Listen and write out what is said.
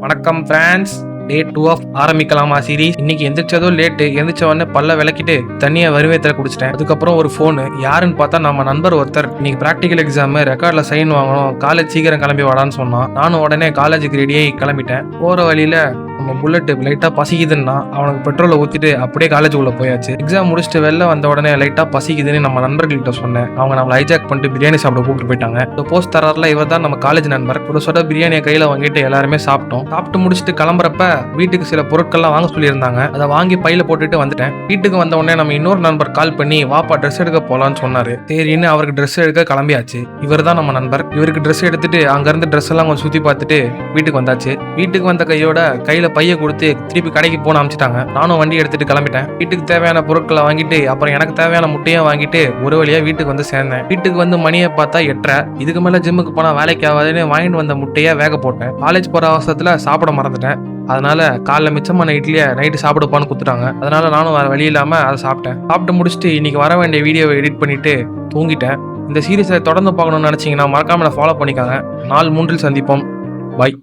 வணக்கம் France. Day 2 of ஆரம்பிக்கலாமா series. இன்னைக்கு எந்திரிச்சதும் லேட்டு. எந்திரிச்ச உடனே பல்ல விளக்கிட்டு தண்ணியை வறுமையத்தில் குடிச்சிட்டேன். அதுக்கப்புறம் ஒரு ஃபோனு. யாருன்னு பார்த்தா நம்ம நண்பர் ஒருத்தர் இன்னைக்கு ப்ராக்டிக்கல் எக்ஸாம் ரெக்கார்டில் சைன் வாங்கணும், காலேஜ் சீக்கிரம் கிளம்பி வாடான்னு சொன்னான். நானும் உடனே காலேஜுக்கு ரெடியாகி கிளம்பிட்டேன். போகிற வழியில நம்ம புல்லட் லைட்டாக பசிக்குதுன்னா அவனுக்கு பெட்ரோலை ஊற்றிட்டு அப்படியே காலேஜுக்குள்ளே போயாச்சு. எக்ஸாம் முடிச்சுட்டு வெளில வந்த உடனே லைட்டாக பசிக்குதுன்னு நம்ம நண்பர்கள்கிட்ட சொன்னேன். அவங்க நம்மளை ஹைஜாக் பண்ணிட்டு பிரியாணி சாப்பிட கூப்பிட்டு போயிட்டாங்க. இந்த போஸ்ட் தராரில் இவர் தான் நம்ம காலேஜ் நண்பர். ஒரு சொட பிரியாணியை கையில் வாங்கிட்டு எல்லாருமே சாப்பிட்டோம். சாப்பிட்டு முடிச்சுட்டு கிளம்புறப்ப வீட்டுக்கு சில பொருட்கள்லாம் வாங்க சொல்லியிருந்தாங்க. அதை வாங்கி பையில போட்டுட்டு வந்துட்டேன். வீட்டுக்கு வந்த உடனே நம்ம இன்னொரு நண்பர் கால் பண்ணி வாப்பா ட்ரெஸ் எடுக்க போலான்னு சொன்னாரு. சரின்னு அவருக்கு ட்ரெஸ் எடுக்க கிளம்பியாச்சு. இவர் தான் நம்ம நண்பர். இவருக்கு ட்ரெஸ் எடுத்துட்டு அங்கிருந்து ட்ரெஸ் எல்லாம் கொஞ்சம் சுத்தி பார்த்துட்டு வீட்டுக்கு வந்தாச்சு. வீட்டுக்கு வந்த கையில பைய கொடுத்து திருப்பி கடைக்கு போன அனுப்பிச்சிட்டாங்க. நானும் வண்டி எடுத்துட்டு கிளம்பிட்டேன். வீட்டுக்கு தேவையான பொருட்களை வாங்கிட்டு அப்புறம் எனக்கு தேவையான முட்டையும் வாங்கிட்டு ஒரு வழியா வீட்டுக்கு வந்து சேர்ந்தேன். வீட்டுக்கு வந்து மணியை பார்த்தா 8:30. இதுக்கு மேல ஜிம்முக்கு போனா வேலைக்கு ஆகாதுன்னு வாங்கிட்டு வந்த முட்டையை வேக போட்டேன். காலேஜ் போற அவசரத்துல சாப்பிட மறந்துட்டேன். அதனால காலைல மிச்சமான இட்லியை நைட்டு சாப்பிடுப்பான்னு கொடுத்துட்டாங்க. அதனால நானும் வேற வழி இல்லாம அதை சாப்பிட்டேன். சாப்பிட்டு முடிச்சுட்டு இன்னைக்கு வர வேண்டிய வீடியோவை எடிட் பண்ணிட்டு தூங்கிட்டேன். இந்த சீரிஸை தொடர்ந்து பார்க்கணும்னு நினைச்சீங்கன்னா மறக்காம ஃபாலோ பண்ணிக்காங்க. நாள் 3 சந்திப்போம். பாய்.